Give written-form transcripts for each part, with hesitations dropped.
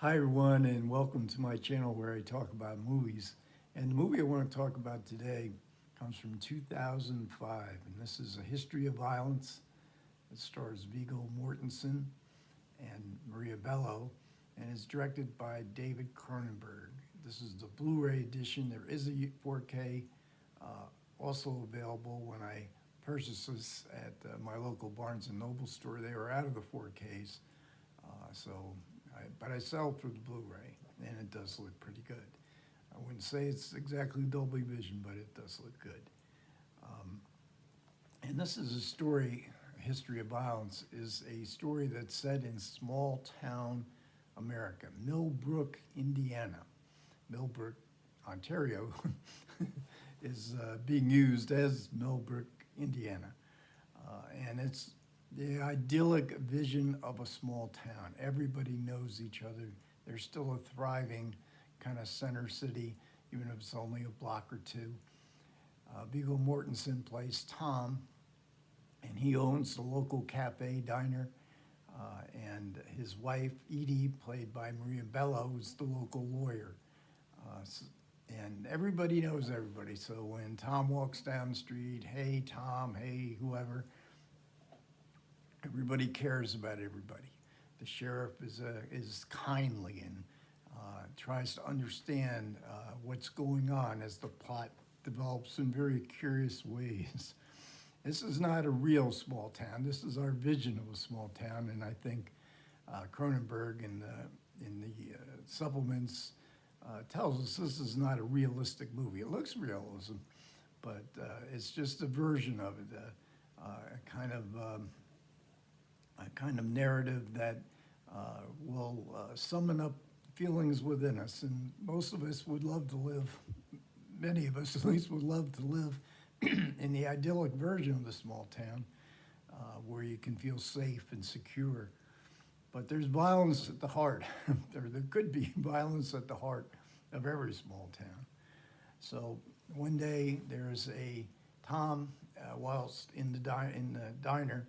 Hi everyone, and welcome to my channel where I talk about movies. And the movie I want to talk about today comes from 2005, and this is A History of Violence. It stars Vigo Mortensen and Maria Bello, and is directed by David Cronenberg. This is the Blu-ray edition. There is a 4K uh, also available. When I purchased this at my local Barnes & Noble store, they were out of the 4Ks. But I sell it for the Blu-ray, and it does look pretty good. I wouldn't say it's exactly Dolby Vision, but it does look good. Um, and this is a story, A History of Violence, is a story that's set in small town America, Millbrook, Indiana. Millbrook, Ontario is being used as Millbrook, Indiana. And it's the idyllic vision of a small town. Everybody knows each other. There's still a thriving kind of center city, even if it's only a block or two. Viggo Mortensen plays Tom, and he owns the local cafe diner. And his wife, Edie, played by Maria Bello, is the local lawyer. And everybody knows everybody. So when Tom walks down the street, hey, Tom, hey, whoever, everybody cares about everybody. The sheriff is kindly and tries to understand what's going on as the plot develops in very curious ways. This is not a real small town. This is our vision of a small town, and I think Cronenberg in the supplements tells us this is not a realistic movie. It looks realism, but it's just a version of it, a kind of narrative that will summon up feelings within us. And most of us would love to live, many of us at least would love to live in the idyllic version of the small town where you can feel safe and secure. But there's violence at the heart, or there could be violence at the heart of every small town. So one day there's a Tom, whilst in the diner,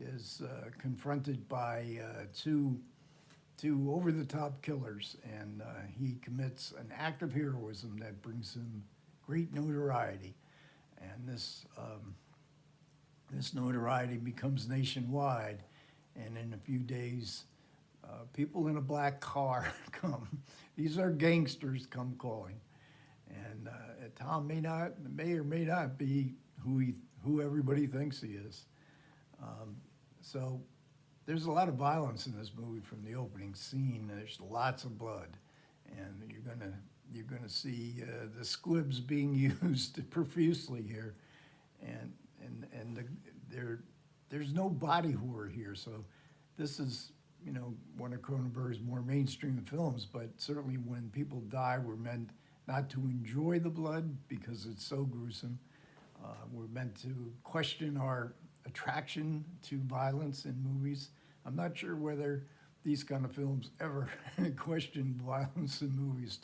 is confronted by two over-the-top killers, and he commits an act of heroism that brings him great notoriety. And this notoriety becomes nationwide, and in a few days, people in a black car come. These are gangsters come calling, and Tom may or may not be who everybody thinks he is. So there's a lot of violence in this movie from the opening scene. There's lots of blood, and you're gonna see the squibs being used profusely here, and there's no body horror here. So this is one of Cronenberg's more mainstream films, but certainly when people die, we're meant not to enjoy the blood because it's so gruesome. We're meant to question our attraction to violence in movies. I'm not sure whether these kind of films ever question violence in movies.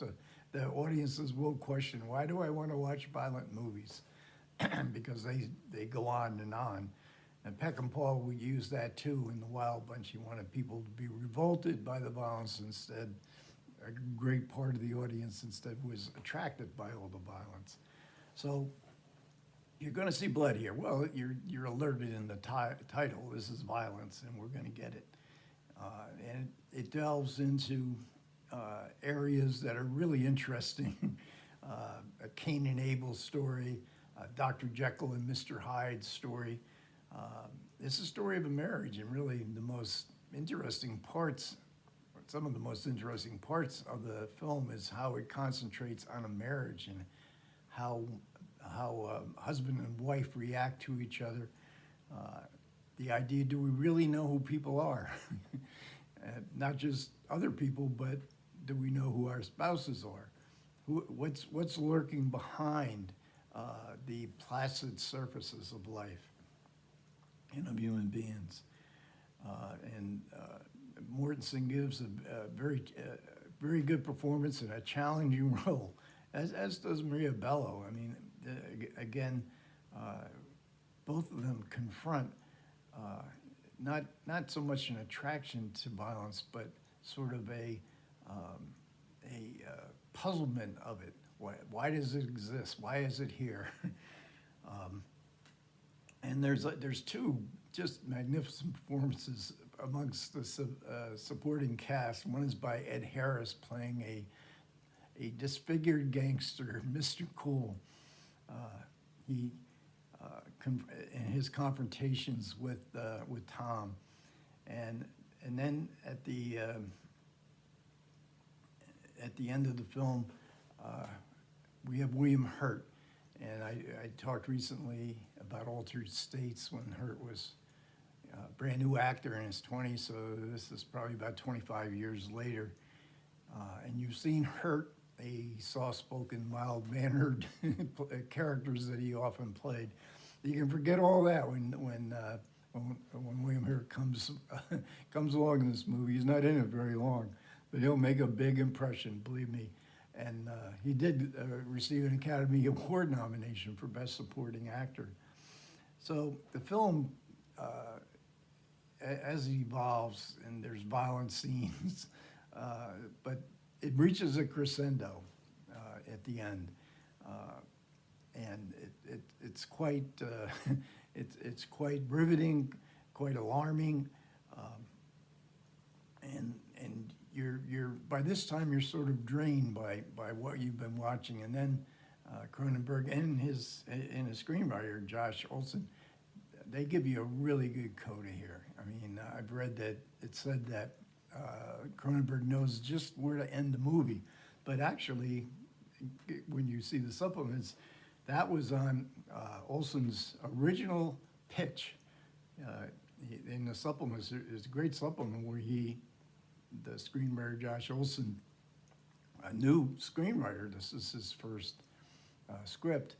The audiences will question, why do I want to watch violent movies? Because they go on and on. And Peckinpah would use that too in The Wild Bunch. He wanted people to be revolted by the violence instead. A great part of the audience instead was attracted by all the violence. So you're going to see blood here. Well, you're alerted in the title. This is violence, and we're going to get it. And it delves into areas that are really interesting. A Cain and Abel story, Dr. Jekyll and Mr. Hyde story. It's a story of a marriage, and really the most interesting parts, some of the most interesting parts of the film is how it concentrates on a marriage and how husband and wife react to each other. The idea, do we really know who people are? Not just other people, but do we know who our spouses are? What's lurking behind the placid surfaces of life and of human beings? Mortensen gives a very good performance and a challenging role, as does Maria Bello. I mean, again, both of them confront not so much an attraction to violence, but sort of a puzzlement of it. Why does it exist? Why is it here? And there's two just magnificent performances amongst the supporting cast. One is by Ed Harris playing a disfigured gangster, Mr. Cool. He in his confrontations with Tom, and then at the end of the film, we have William Hurt. And I talked recently about Altered States when Hurt was a brand new actor in his 20s, so this is probably about 25 years later. And you've seen Hurt, a soft-spoken, mild-mannered characters that he often played. You can forget all that when William Hurt comes along in this movie. He's not in it very long, but he'll make a big impression, believe me. And he did receive an Academy Award nomination for Best Supporting Actor. So the film, as it evolves, and there's violent scenes, but it reaches a crescendo at the end, and it's quite it's quite riveting, quite alarming, and you're by this time you're sort of drained by what you've been watching, and then Cronenberg and his screenwriter Josh Olson, they give you a really good coda here. I mean, I've read that it said that Cronenberg knows just where to end the movie, but actually, when you see the supplements, that was on Olson's original pitch. In the supplements, there's a great supplement where the screenwriter Josh Olson, a new screenwriter, this is his first script,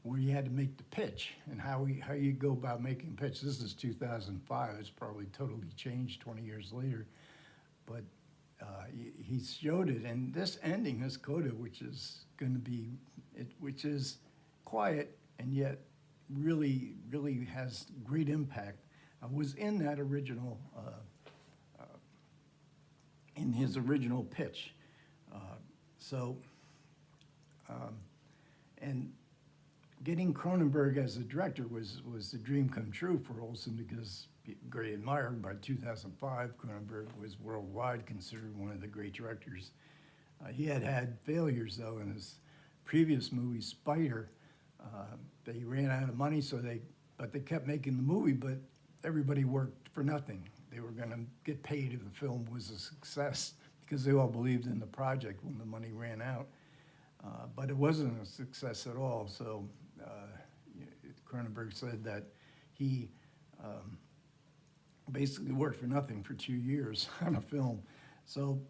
where he had to make the pitch and how you go about making a pitch. This is 2005. It's probably totally changed 20 years later, but he showed it. And this ending, this coda, which is going to be, which is quiet and yet really has great impact, was in that original. In his original pitch. And getting Cronenberg as a director was the dream come true for Olson, because great admired. By 2005, Cronenberg was worldwide considered one of the great directors. He had failures, though, in his previous movie, Spider. They ran out of money, but they kept making the movie, but everybody worked for nothing. They were going to get paid if the film was a success, because they all believed in the project when the money ran out. But it wasn't a success at all. So Cronenberg said that he basically worked for nothing for 2 years on a film. So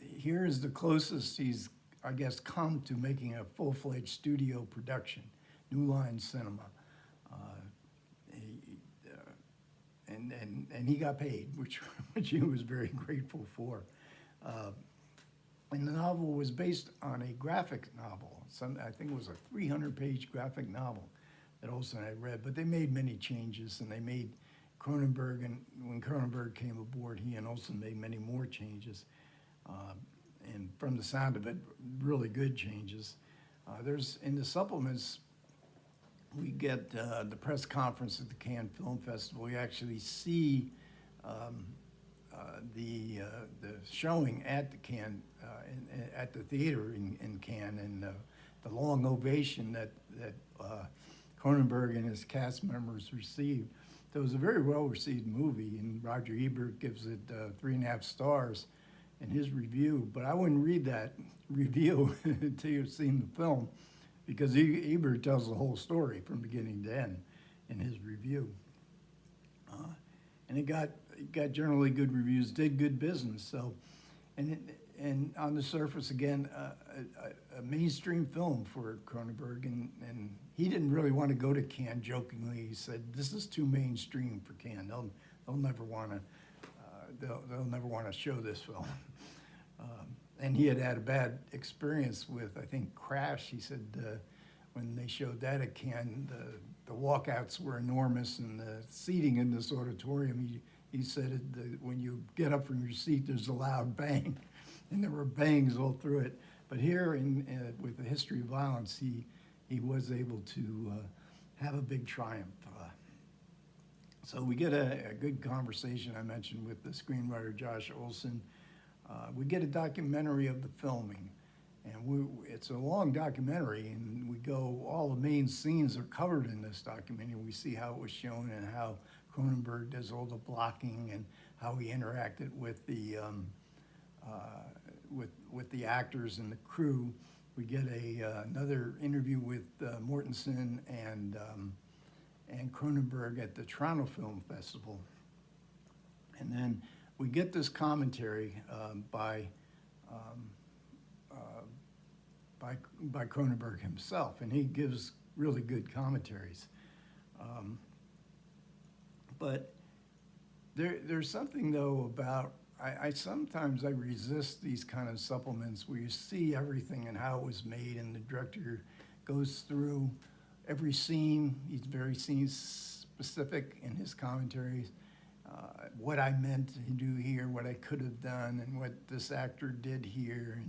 here is the closest he's, I guess, come to making a full-fledged studio production, New Line Cinema. And he got paid, which he was very grateful for. And the novel was based on a graphic novel. I think it was a 300-page graphic novel that Olson had read, but they made many changes, and they made Cronenberg, and when Cronenberg came aboard, he and Olson made many more changes. And from the sound of it, really good changes. There's, in the supplements, we get the press conference at the Cannes Film Festival. We actually see the showing at the Cannes, at the theater in Cannes, and the long ovation that Cronenberg and his cast members received. So it was a very well-received movie, and Roger Ebert gives it 3.5 stars in his review. But I wouldn't read that review until you've seen the film, because Ebert tells the whole story from beginning to end in his review. And it got generally good reviews, did good business. So, and on the surface, again, a mainstream film for Cronenberg, and he didn't really want to go to Cannes. Jokingly, he said, "This is too mainstream for Cannes. They'll never want to. They'll never want to show this film." And he had a bad experience with, I think, Crash. He said when they showed that at Cannes, the walkouts were enormous, and the seating in this auditorium, he said when you get up from your seat, there's a loud bang, and there were bangs all through it. But here, with the history of violence, he was able to have a big triumph. So we get a good conversation, I mentioned, with the screenwriter Josh Olson. We get a documentary of the filming, and it's a long documentary, and all the main scenes are covered in this documentary. We see how it was shown and how Cronenberg does all the blocking and how he interacted with the actors and the crew. We get another interview with Mortensen and Cronenberg at the Toronto Film Festival. And then we get this commentary by Cronenberg himself, and he gives really good commentaries. But there's something, though, about, sometimes I resist these kind of supplements where you see everything and how it was made, and the director goes through every scene. He's very scene specific in his commentaries. What I meant to do here, what I could have done, and what this actor did here.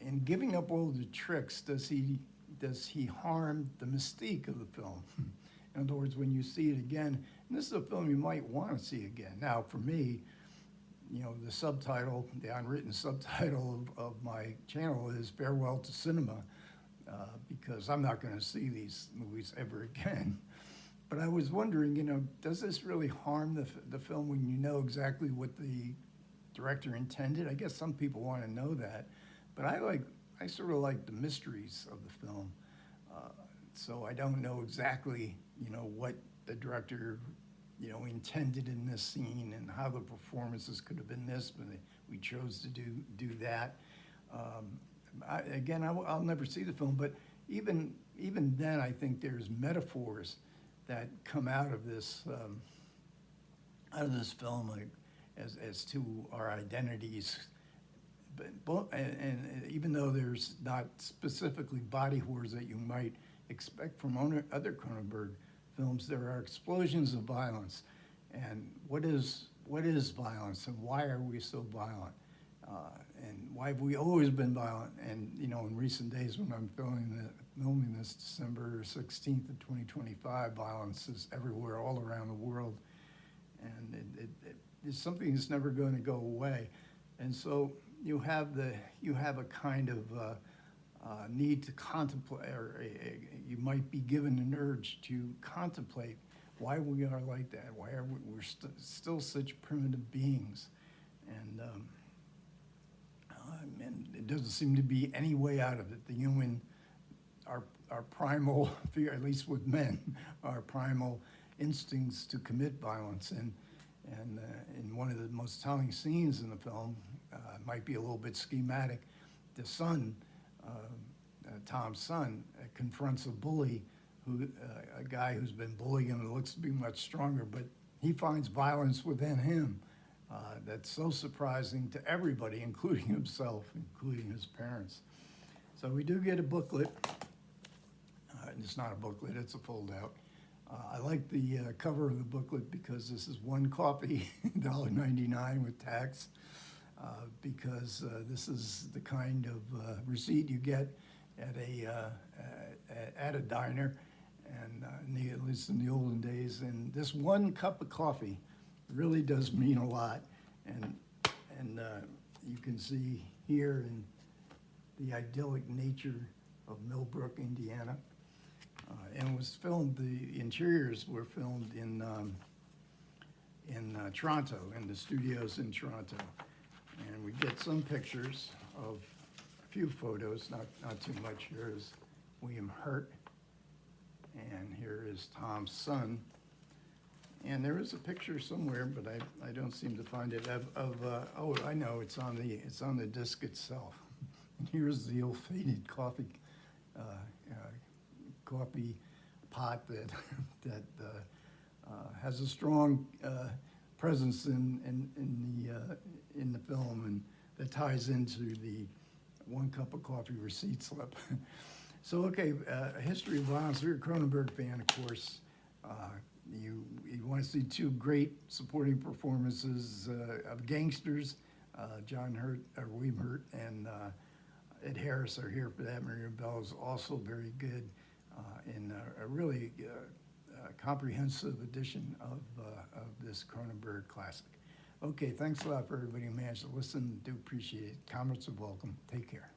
And giving up all the tricks, does he harm the mystique of the film? In other words, when you see it again, and this is a film you might want to see again. Now, for me, the subtitle, the unwritten subtitle of my channel is Farewell to Cinema, because I'm not going to see these movies ever again. But I was wondering, does this really harm the film when you know exactly what the director intended? I guess some people want to know that, but I sort of like the mysteries of the film. So I don't know exactly, what the director, intended in this scene and how the performances could have been this, but we chose to do that. I'll never see the film, but even then, I think there's metaphors that come out of this film, like, as to our identities. And even though there's not specifically body horrors that you might expect from other Cronenberg films, there are explosions of violence. And what is violence, and why are we so violent? And why have we always been violent? And in recent days, when I'm filming this December 16th of 2025, violence is everywhere, all around the world, and it's something that's never going to go away. And so you have a kind of need to contemplate, or you might be given an urge to contemplate why we are like that. Why are we're still such primitive beings, and it doesn't seem to be any way out of it. The human, our primal fear, at least with men, our primal instincts to commit violence, and in one of the most telling scenes in the film, might be a little bit schematic. The son, Tom's son, confronts a bully, a guy who's been bullying him and looks to be much stronger, but he finds violence within him. That's so surprising to everybody, including himself, including his parents. So we do get a booklet. It's not a booklet, it's a fold-out. I like the cover of the booklet because this is one copy, $1.99 with tax, because this is the kind of receipt you get at a diner, and at least in the olden days. And this one cup of coffee really does mean a lot. And you can see here in the idyllic nature of Millbrook, Indiana. And it was filmed, the interiors were filmed in Toronto, in the studios in Toronto. And we get some pictures of a few photos, not too much. Here is William Hurt, and here is Tom's son. And there is a picture somewhere, but I don't seem to find it, oh, I know, it's on the disc itself. And here's the ill-fated coffee pot that has a strong presence in the film, and that ties into the one cup of coffee receipt slip. So, okay, a history of violence. We're a Cronenberg fan, of course. you want to see two great supporting performances of gangsters. John Hurt, or William Hurt, and Ed Harris are here for that. Maria Bello is also very good in a really comprehensive edition of this Cronenberg classic. Okay, thanks a lot for everybody who managed to listen. Do appreciate it. Comments are welcome. Take care.